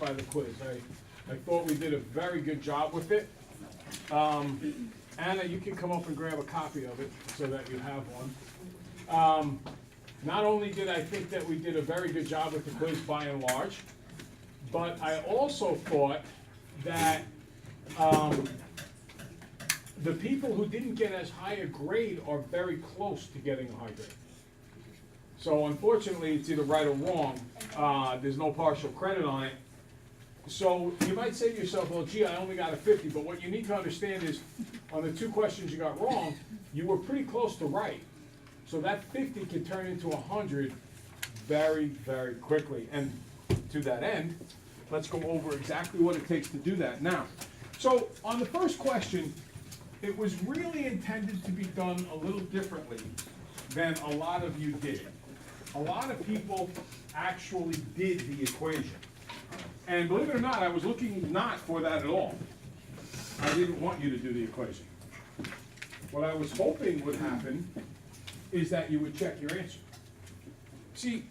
by the quiz. I thought we did a very good job with it. Anna, you can come up and grab a copy of it so that you have one. Not only did I think that we did a very good job with the quiz by and large, but I also thought that the people who didn't get as high a grade are very close to getting a high grade. So unfortunately, it's either right or wrong. There's no partial credit on it. So you might say to yourself, well, gee, I only got a 50, but what you need to understand is on the 2 questions you got wrong, you were pretty close to right. So that 50 can turn into 100 very, very quickly. And to that end, let's go over exactly what it takes to do that now. So on the first question, it was really intended to be done a little differently than a lot of you did. A lot of people actually did the equation. And believe it or not, I was looking not for that at all. I didn't want you to do the equation. What I was hoping would happen is that you would check your answer. See,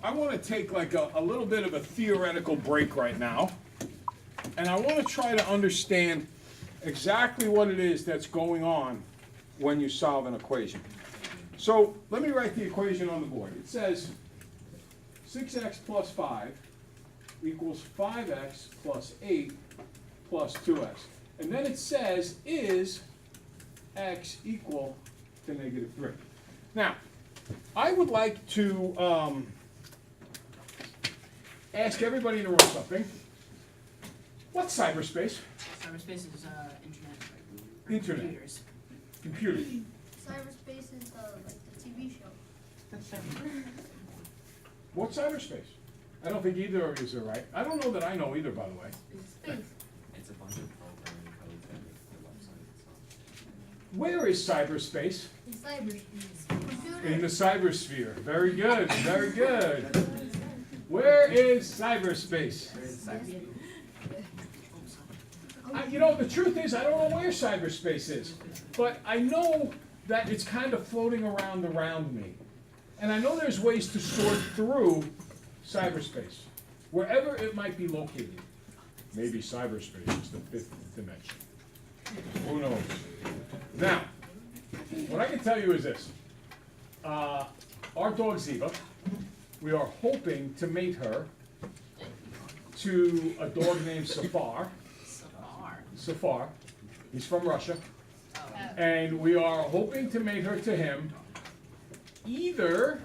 I want to take like a little bit of a theoretical break right now, and I want to try to understand exactly what it is that's going on when you solve an equation. So let me write the equation on the board. It says 6x plus 5 equals 5x plus 8 plus 2x. And then it says, is x equal to negative 3? Now, I would like to ask everybody in the room something. What's cyberspace? Cyberspace is internet. Internet. Computers. Computers. Cyberspace is like the TV show. What's cyberspace? I don't think either of you are right. I don't know that I know either, by the way. Space. It's a bunch of programming code that makes the website itself. Where is cyberspace? In cyberspace. Computer. In the cybersphere. Very good, very good. Where is cyberspace? You know, the truth is, I don't know where cyberspace is, but I know that it's kind of floating around me. And I know there's ways to sort through cyberspace, wherever it might be located. Maybe cyberspace is the 5th dimension. Who knows? Now, what I can tell you is this. Our dog Ziva, we are hoping to mate her to a dog named Safar. Safar. He's from Russia. Oh. And we are hoping to mate her to him either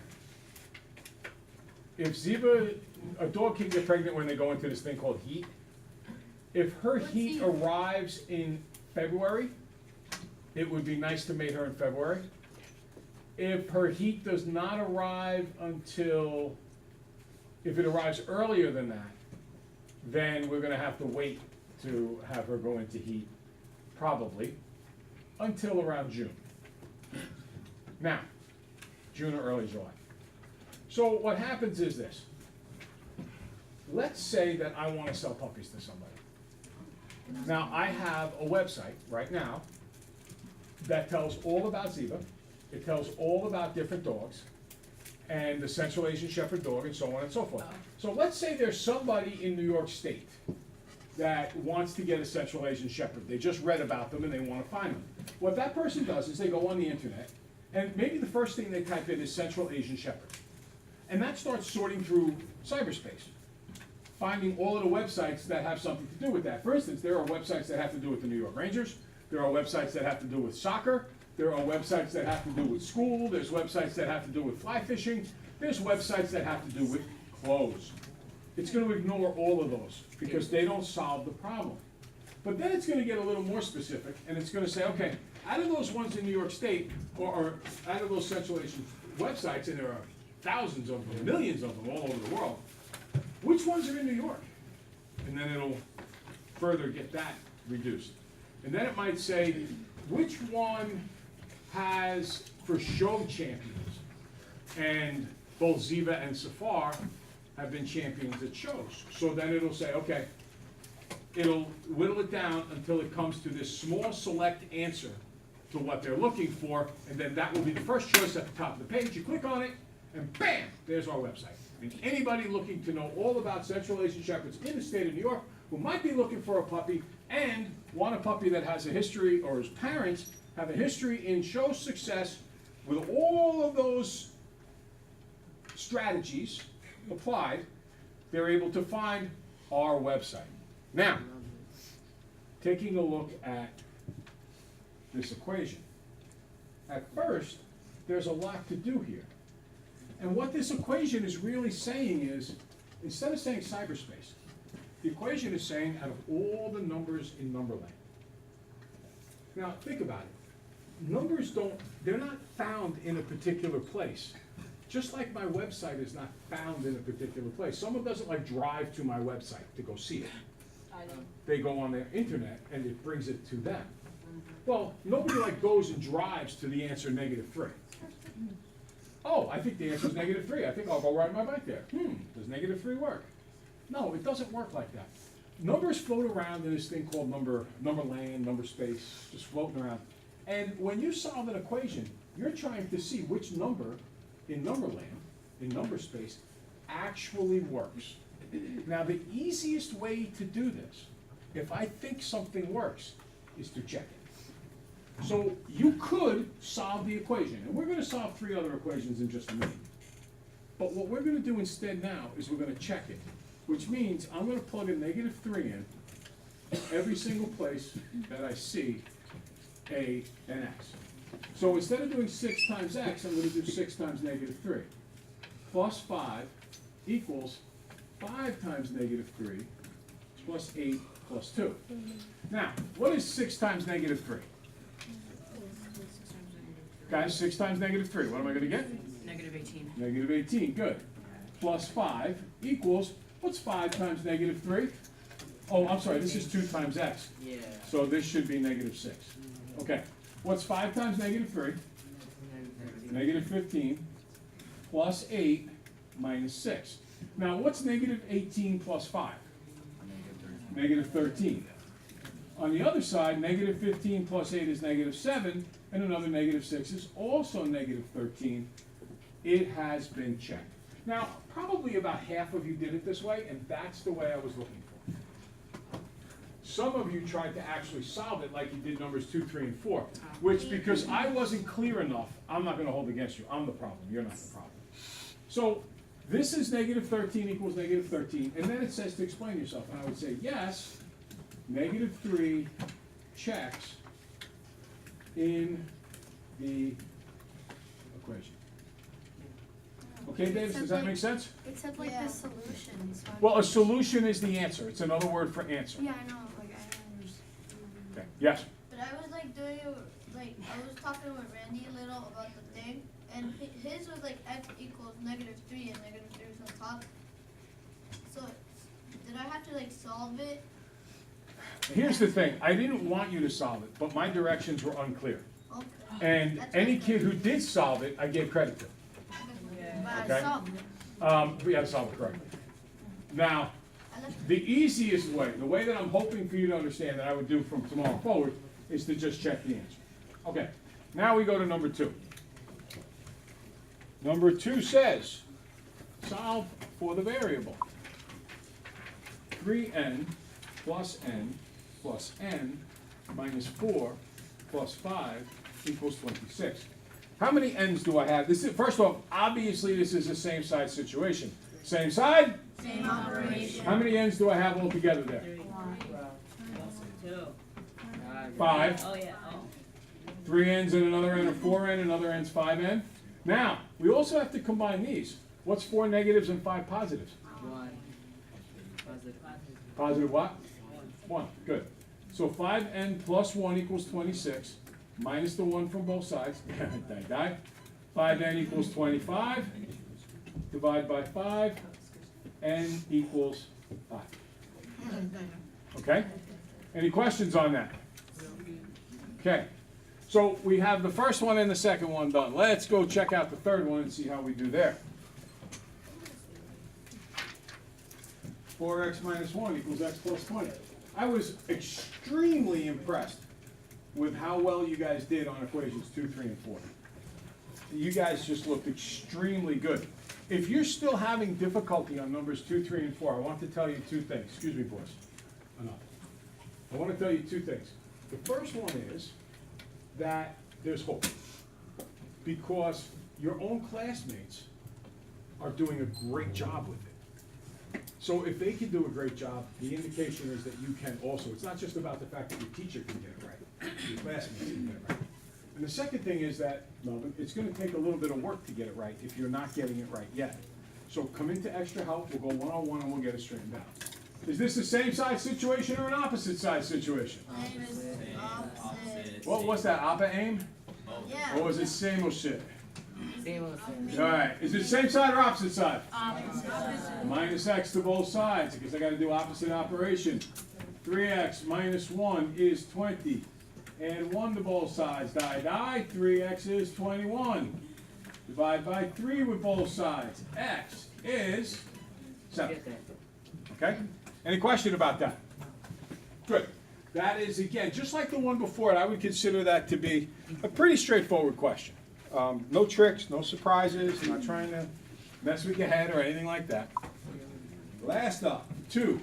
if Ziva, a dog can get pregnant when they go into this thing called heat. If her What's heat heat? arrives in February, it would be nice to mate her in February. If her heat does not arrive until, if it arrives earlier than that, then we're gonna have to wait to have her go into heat, probably, until around June. Now, June or early July. So what happens is this. Let's say that I want to sell puppies to somebody. Now, I have a website right now that tells all about Ziva. It tells all about different dogs and the Central Asian Shepherd dog and so on and so forth. So let's say there's somebody in New York State that wants to get a Central Asian Shepherd. They just read about them and they want to find them. What that person does is they go on the internet, and maybe the first thing they type in is Central Asian Shepherd. And that starts sorting through cyberspace, finding all of the websites that have something to do with that. For instance, there are websites that have to do with the New York Rangers. There are websites that have to do with soccer. There are websites that have to do with school. There's websites that have to do with fly fishing. There's websites that have to do with clothes. It's going to ignore all of those because they don't solve the problem. But then it's going to get a little more specific, and it's going to say, okay, out of those ones in New York State, or out of those Central Asian websites, and there are thousands of them, millions of them all over the world, which ones are in New York? And then it'll further get that reduced. And then it might say, which one has for show champions? And both Ziva and Safar have been champions at shows. So then it'll say, okay, it'll whittle it down until it comes to this small select answer to what they're looking for, and then that will be the first choice at the top of the page. You click on it, and bam, there's our website. And anybody looking to know all about Central Asian Shepherds in the state of New York who might be looking for a puppy and want a puppy that has a history, or his parents have a history in show success with all of those strategies applied, they're able to find our website. Now, taking a look at this equation. At first, there's a lot to do here. And what this equation is really saying is, instead of saying cyberspace, the equation is saying out of all the numbers in Numberland. Now, think about it. Numbers they're not found in a particular place. Just like my website is not found in a particular place. Someone doesn't like drive to my website to go see it. I don't. They go on their internet and it brings it to them. Well, nobody like goes and drives to the answer -3. Oh, I think the answer is -3. I think I'll go ride my bike there. Does -3 work? No, it doesn't work like that. Numbers float around in this thing called numberland, number space, just floating around. And when you solve an equation, you're trying to see which number in numberland, in number space, actually works. Now, the easiest way to do this, if I think something works, is to check it. So you could solve the equation, and we're gonna solve 3 other equations in just a minute. But what we're gonna do instead now is we're gonna check it, which means I'm gonna plug a -3 in every single place that I see a and x. So instead of doing 6 times x, I'm gonna do 6 times -3. Plus 5 equals 5 times -3 plus 8 plus 2. Now, what is 6 times -3? Guys, 6 times -3, what am I gonna get? -18. -18, good. Plus 5 equals, what's 5 times -3? Oh, I'm sorry, this is 2 times x. Yeah. So this should be -6. Okay, what's 5 times -3? -15 plus 8 minus 6. Now, what's -18 plus 5? -13. On the other side, -15 plus 8 is -7, and another -6 is also -13. It has been checked. Now, probably about half of you did it this way, and that's the way I was looking for. Some of you tried to actually solve it like you did numbers 2, 3, and 4, which, because I wasn't clear enough, I'm not gonna hold against you. I'm the problem, you're not the problem. So, this is -13 equals -13, and then it says to explain yourself, and I would say, yes, -3 checks in the equation. Okay, Davis, does that make sense? Except like the solutions. Well, a solution is the answer. It's another word for answer. Yeah, I know, like I understand. Okay, yes? But I was like doing it, like I was talking with Randy a little about the thing, and his was like x equals -3 and -3 is on top. So did I have to like solve it? Here's the thing. I didn't want you to solve it, but my directions were unclear. Okay. And That's any fine. kid who did solve it, I gave credit to. But Okay. I solved it. We had to solve it correctly. Now, I left the easiest way, the way that I'm hoping for you to understand that I would do from tomorrow forward, is to just check the answer. Okay, now we go to number 2. Number 2 says, solve for the variable. 3n plus n plus n minus 4 plus 5 equals 26. How many n's do I have? This is, first off, obviously this is a same side situation. Same side? same operation. How many n's do I have altogether there? 5. Oh, yeah, oh. 3 n's and another n are 4n, another n's 5n. Now, we also have to combine these. What's 4 negatives and 5 positives? 1. Positive. Positive what? 1, good. So 5n plus 1 equals 26, minus the 1 from both sides. Die. 5n equals 25. Divide by 5. N equals 5. Okay? Any questions on that? Okay. So we have the first one and the second one done. Let's go check out the third one and see how we do there. 4x minus 1 equals x plus 20. I was extremely impressed with how well you guys did on equations 2, 3, and 4. You guys just looked extremely good. if you're still having difficulty on numbers 2, 3, and 4, I want to tell you two things. Excuse me, boys. Enough. I want to tell you two things. The first one is that there's hope. Because your own classmates are doing a great job with it. So if they can do a great job, the indication is that you can also. It's not just about the fact that your teacher can get it right, your classmates can get it right. And the second thing is that, Melvin, it's gonna take a little bit of work to get it right if you're not getting it right yet. So come into extra help, we'll go one-on-one and we'll get it straightened out. Is this the same size situation or an opposite size situation? Same as opposite. What was that, oppa aim? Yeah. Or was it same old shit? Same old same. All right, is it same side or opposite side? Opposite. Minus x to both sides, because I gotta do opposite operation. 3x minus 1 is 20. Add 1 to both sides, die. 3x is 21. Divide by 3 with both sides. X is 7. Get that. Okay? Any question about that? Good. That is, again, just like the one before it, I would consider that to be a pretty straightforward question. No tricks, no surprises, not trying to mess with your head or anything like that. Last up, 2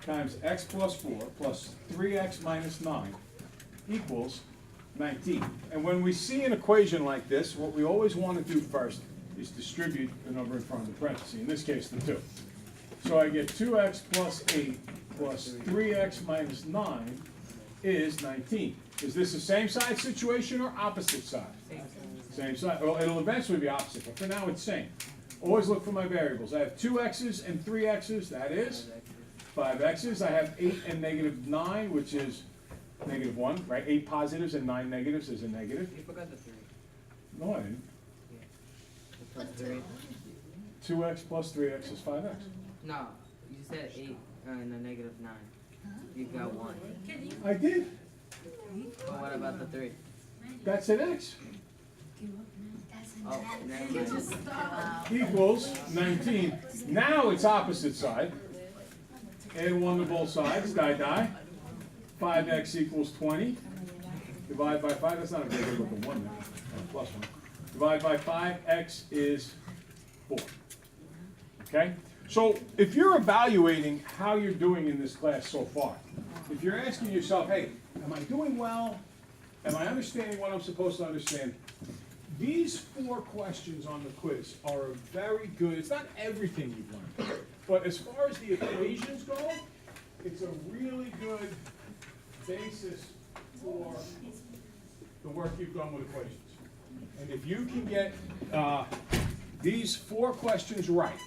times x plus 4 plus 3x minus 9 equals 19. And when we see an equation like this, what we always want to do first is distribute the number in front of the parentheses, in this case the 2. So I get 2x plus 8 plus 3x minus 9 is 19. Is this the same side situation or opposite side? Same side. Well, it'll eventually be opposite, but for now it's same. Always look for my variables. I have 2 x's and 3 x's, that is 5 x's. I have 8 and negative 9, which is negative 1, right? 8 positives and 9 negatives is a negative. You forgot the 3. No, I didn't. Plus 3. 2x plus 3x is 5x. No, you said 8 and a negative 9. You got 1. I did. But what about the 3? That's an x. Oh, never mind. Equals 19. Now it's opposite side. Add 1 to both sides, die. 5x equals 20. Divide by 5, that's not a very good looking 1 there. Plus 1. Divide by 5, x is 4. Okay? So if you're evaluating how you're doing in this class so far, if you're asking yourself, hey, am I doing well? Am I understanding what I'm supposed to understand? These 4 questions on the quiz are a very good, it's not everything you've learned, but as far as the equations go, it's a really good basis for the work you've done with equations. And if you can get these 4 questions right,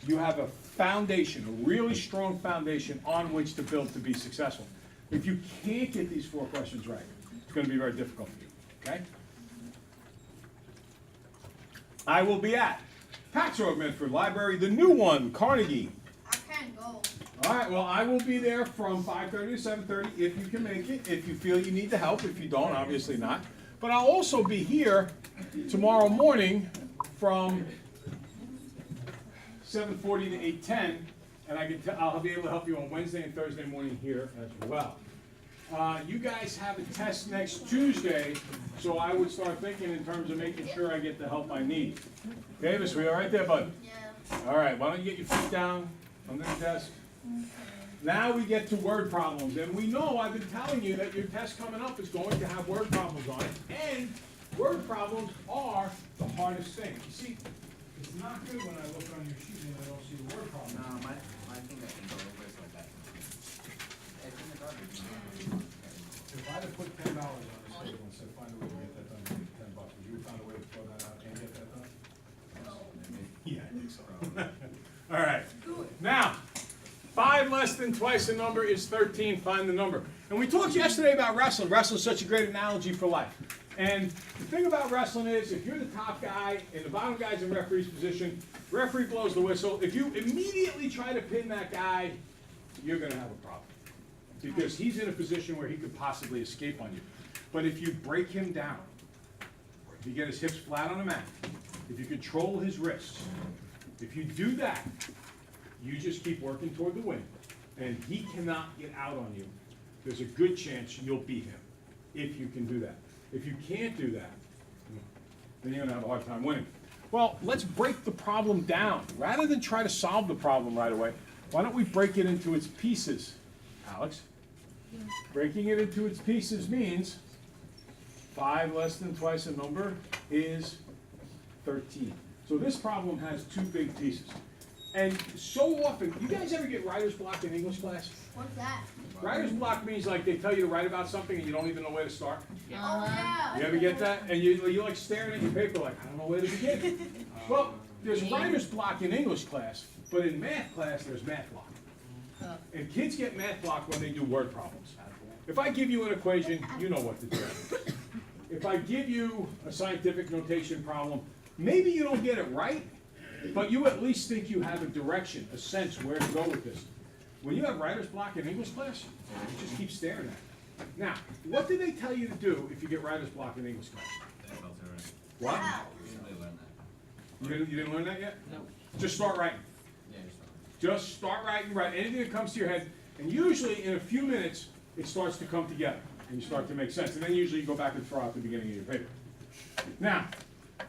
you have a foundation, a really strong foundation on which to build to be successful. If you can't get these 4 questions right, it's going to be very difficult for you, okay? I will be at Paxo of Medford Library, the new one, Carnegie. I can't go. All right, well, I will be there from 5:30 to 7:30 if you can make it, if you feel you need the help. If you don't, obviously not. But I'll also be here tomorrow morning from 7:40 to 8:10, and I'll be able to help you on Wednesday and Thursday morning here as well. You guys have a test next Tuesday, so I would start thinking in terms of making sure I get the help I need. Davis, we all right there, bud? Yeah. All right, why don't you get your feet down under the desk? Now we get to word problems, and we know, I've been telling you that your test coming up is going to have word problems on it, and word problems are the hardest thing. You see, it's not good when I look on your sheet and I don't see the word problem. No, my thing I can go over is like that. It's in the garbage. If I'd have put $10 on this table and said, find a way to get that done, give me $10, would you have found a way to throw that out and get that done? Yeah, I think so. All right, now, 5 less than twice the number is 13, find the number. And we talked yesterday about wrestling. Wrestling is such a great analogy for life. And the thing about wrestling is, if you're the top guy and the bottom guy's in referee's position, referee blows the whistle. If you immediately try to pin that guy, you're gonna have a problem. Because he's in a position where he could possibly escape on you. But if you break him down, if you get his hips flat on the mat, if you control his wrists, if you do that, you just keep working toward the win, and he cannot get out on you. There's a good chance you'll beat him, if you can do that. If you can't do that, then you're gonna have a hard time winning. Well, let's break the problem down. Rather than try to solve the problem right away, why don't we break it into its pieces, Alex? Breaking it into its pieces means 5 less than twice a number is 13. So this problem has 2 big pieces. And so often, you guys ever get writer's block in English class? What's that? Writer's block means like they tell you to write about something and you don't even know where to start. Oh, yeah. You ever get that? And you're like staring at your paper like, I don't know where to begin. Well, there's writer's block in English class, but in math class, there's math block. And kids get math block when they do word problems. If I give you an equation, you know what to do. If I give you a scientific notation problem, maybe you don't get it right, but you at least think you have a direction, a sense where to go with this. When you have writer's block in English class, you just keep staring at it. Now, what do they tell you to do if you get writer's block in English class? What? Wow. You didn't learn that yet? No. Just start writing. Yeah, Just start writing, write anything that comes to your head, and usually in a few minutes, it starts to come together, and you start to make sense. And then usually you go back and throw out the beginning of your paper. Now,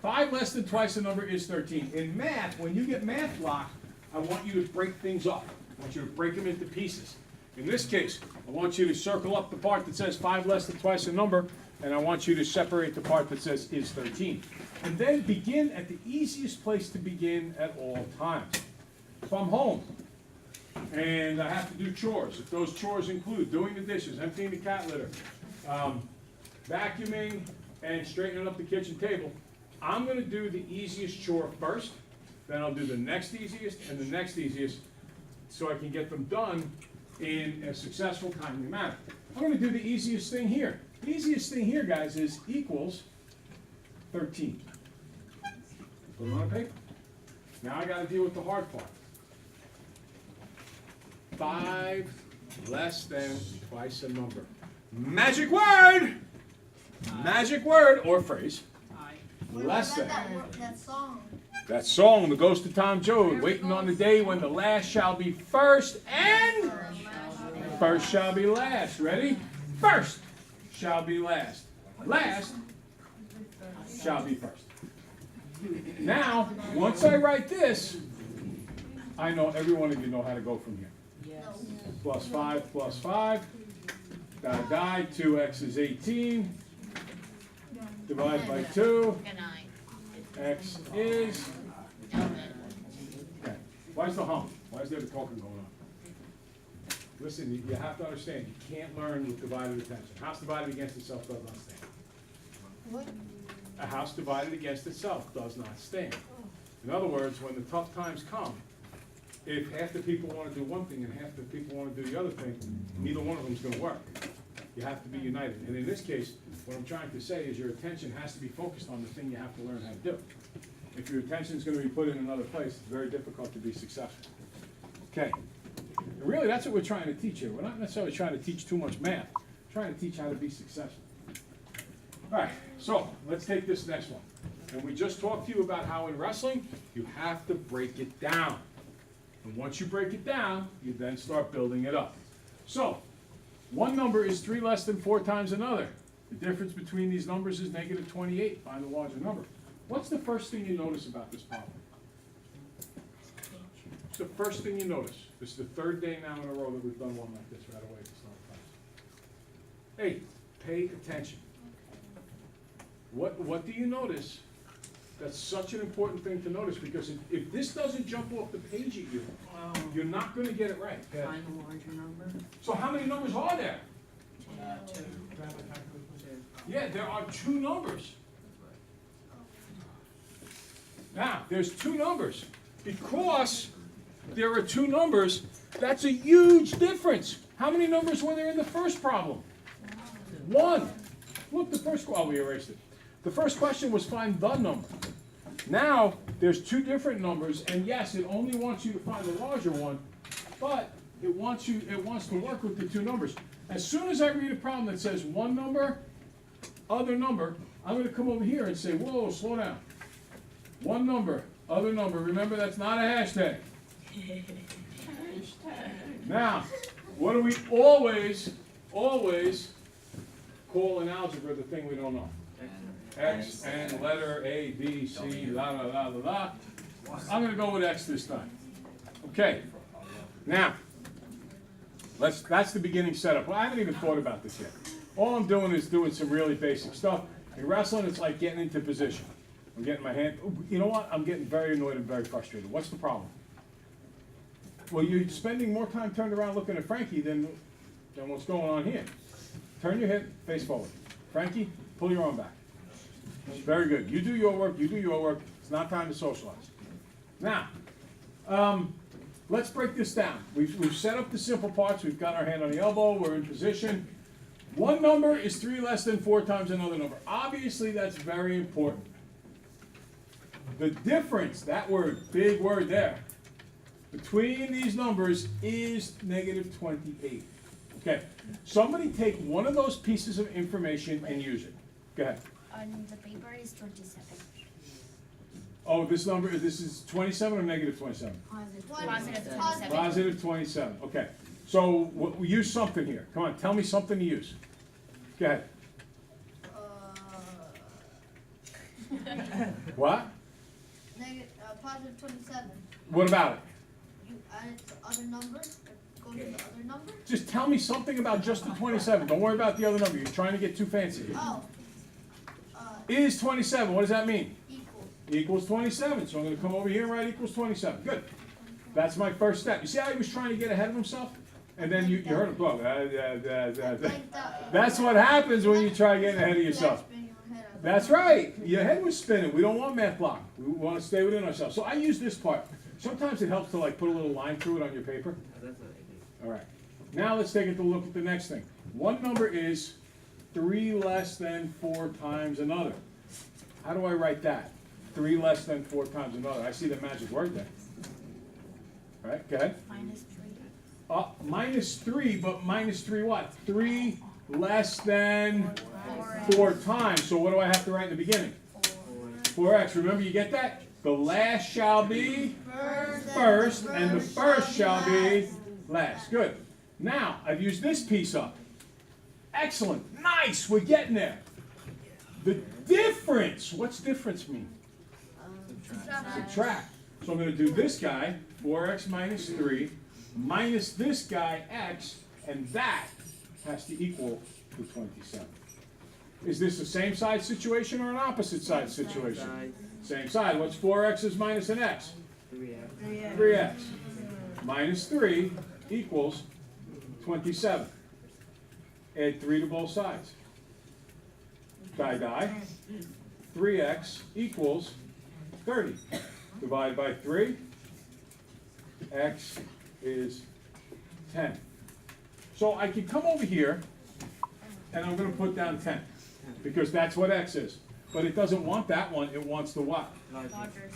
5 less than twice the number is 13. In math, when you get math block, I want you to break things up. I want you to break them into pieces. In this case, I want you to circle up the part that says 5 less than twice the number, and I want you to separate the part that says is 13. And then begin at the easiest place to begin at all times. If I'm home, and I have to do chores, if those chores include doing the dishes, emptying the cat litter, vacuuming, and straightening up the kitchen table, I'm gonna do the easiest chore first, then I'll do the next easiest and the next easiest, so I can get them done in a successful, timely manner. I'm gonna do the easiest thing here. The easiest thing here, guys, is equals 13. Put it on paper. Now I gotta deal with the hard part. 5 less than twice a number. Magic word! Magic word or phrase. What Less about than. that song? That song, the Ghost of Tom Joad, waiting on the day when the last shall be first and first shall be last. Ready? First shall be last. Last shall be first. Now, once I write this, I know every one of you know how to go from here. Yes. Plus 5 plus 5. Die, 2x is 18. Divide by 2. X is. Okay. Why's the hum? Why is there the talking going on? Listen, you have to understand, you can't learn with divided attention. A house divided against itself does not stand. What? A house divided against itself does not stand. In other words, when the tough times come, if half the people want to do one thing and half the people want to do the other thing, neither one of them is going to work. You have to be united. And in this case, what I'm trying to say is your attention has to be focused on the thing you have to learn how to do. If your attention is going to be put in another place, it's very difficult to be successful. Okay. And really, that's what we're trying to teach here. We're not necessarily trying to teach too much math. We're trying to teach how to be successful. All right, so let's take this next one. And we just talked to you about how in wrestling, you have to break it down. And once you break it down, you then start building it up. So, one number is 3 less than 4 times another. The difference between these numbers is negative 28. Find the larger number. What's the first thing you notice about this problem? What's the first thing you notice? This is the 3rd day now in a row that we've done one like this right away to start class. Hey, pay attention. What do you notice? That's such an important thing to notice, because if this doesn't jump off the page at you, you're not going to get it right. Okay? Find a larger number. So how many numbers are there? 2. Yeah, there are 2 numbers. Now, there's 2 numbers. Because there are 2 numbers, that's a huge difference. How many numbers were there in the first problem? 1. Look, the first, oh, we erased it. The first question was find the number. Now, there's 2 different numbers, and yes, it only wants you to find the larger one, but it wants to work with the 2 numbers. As soon as I read a problem that says 1 number, other number, I'm going to come over here and say, whoa, slow down. 1 number, other number. Remember, that's not a hashtag. Now, what do we always call in algebra the thing we don't know? X and letter A, B, C, la, la, la, la, la. I'm gonna go with X this time. Okay, now, that's the beginning setup. Well, I haven't even thought about this yet. All I'm doing is doing some really basic stuff. In wrestling, it's like getting into position. I'm getting my hand, you know what? I'm getting very annoyed and very frustrated. What's the problem? Well, you're spending more time turned around looking at Frankie than what's going on here. Turn your head, face forward. Frankie, pull your arm back. Very good. You do your work, you do your work. It's not time to socialize. Now, let's break this down. We've set up the simple parts. We've got our hand on the elbow. We're in position. One number is 3 less than 4 times another number. Obviously, that's very important. The difference, that word, big word there, between these numbers is negative 28. Okay, somebody take one of those pieces of information and use it. Go ahead. On the paper is 27. Oh, this is 27 or negative 27? Positive 27. Positive 27, okay. So we use something here. Come on, tell me something to use. Go ahead. What? Positive 27. What about it? You add it to other numbers, go to the other number? Just tell me something about just the 27. Don't worry about the other number. You're trying to get too fancy here. Oh. Is 27, what does that mean? Equals. Equals 27. So I'm going to come over here and write equals 27. Good. That's my first step. You see how he was trying to get ahead of himself? And then you heard him talk. That's what happens when you try getting ahead of yourself. That's right. Your head was spinning. We don't want math block. We want to stay within ourselves. So I use this part. Sometimes it helps to like put a little line through it on your paper. That's what I do. All right. Now let's take a look at the next thing. One number is 3 less than 4 times another. How do I write that? 3 less than 4 times another. I see the magic word there. All right, go ahead. Minus 3. Minus 3, but minus 3 what? 3 less than 4 times. So what do I have to write in the beginning? 4x. Remember, you get that? The last shall be first, and the first shall be last. Good. Now, I've used this piece up. Excellent. Nice. We're getting there. The difference. What's difference mean? Subtract. So I'm going to do this guy, 4x minus 3, minus this guy, x, and that has to equal to 27. Is this a same side situation or an opposite side situation? Same side. What's 4x's minus an x? 3x. 3x. Minus 3 equals 27. Add 3 to both sides. Die. 3x equals 30. Divide by 3. X is 10. So I can come over here and I'm going to put down 10 because that's what x is. But it doesn't want that one, it wants the what?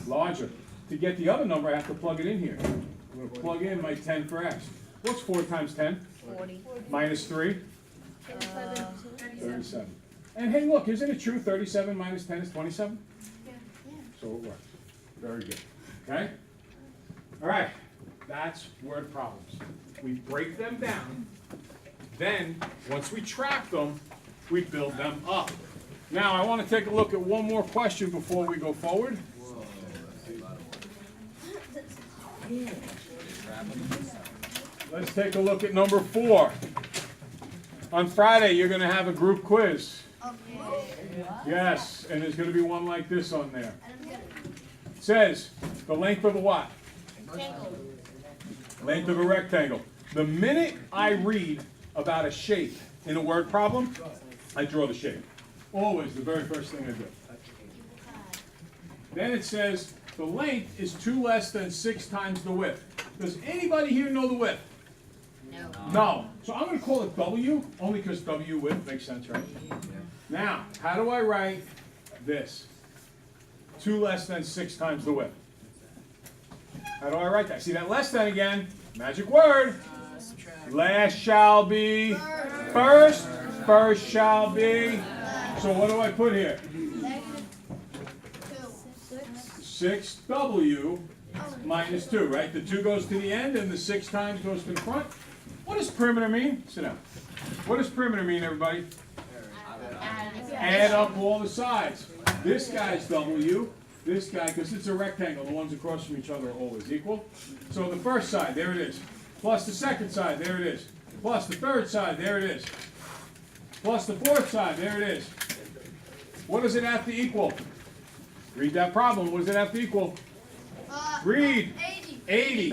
Larger. To get the other number, I have to plug it in here. I'm going to plug in my 10 for x. What's 4 times 10? 40. Minus 3? 37. And hey, look, isn't it true 37 minus 10 is 27? Yeah. So it works. Very good. Okay? All right. That's word problems. We break them down. Then, once we track them, we build them up. Now, I want to take a look at one more question before we go forward. Let's take a look at number 4. On Friday, you're going to have a group quiz. Yes, and there's going to be one like this on there. It says, the length of a what? Length of a rectangle. The minute I read about a shape in a word problem, I draw the shape. Always the very first thing I do. Then it says, the length is 2 less than 6 times the width. Does anybody here know the width? No. No. So I'm going to call it W, only because W width makes sense, right? Now, how do I write this? 2 less than 6 times the width. How do I write that? See that less than again? Magic word. Last shall be first. First shall be. So what do I put here? Negative 6W minus 2, right? The 2 goes to the end and the 6 times goes to the front. What does perimeter mean? Sit down. What does perimeter mean, everybody? Add up all the sides. This guy's W, this guy, because it's a rectangle, the ones across from each other are always equal. So the first side, there it is. Plus the second side, there it is. Plus the third side, there it is. Plus the fourth side, there it is. What does it have to equal? Read that problem. What does it have to equal? Read. 80. 80.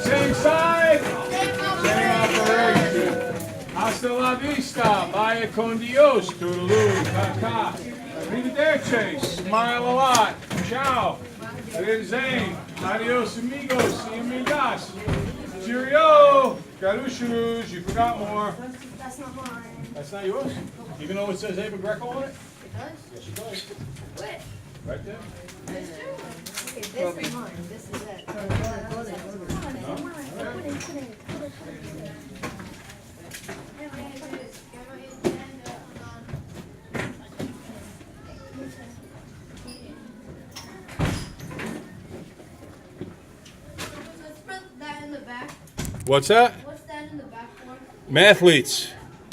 Same side, same operation. Hasta la vista. Vaya con Dios. Toodaloo. Ta-ta. Arrivederci. Smile a lot. Ciao. Zane. Adios amigos y amigas. Cheerio. Garushinus. You forgot more. That's not mine. That's not yours? Even though it says Ava Greco on it? It does? Yes, it does. Wait. Right there. Okay, this is mine. This is it. Let's put that in the back. What's that? What's that in the back for? Mathletes.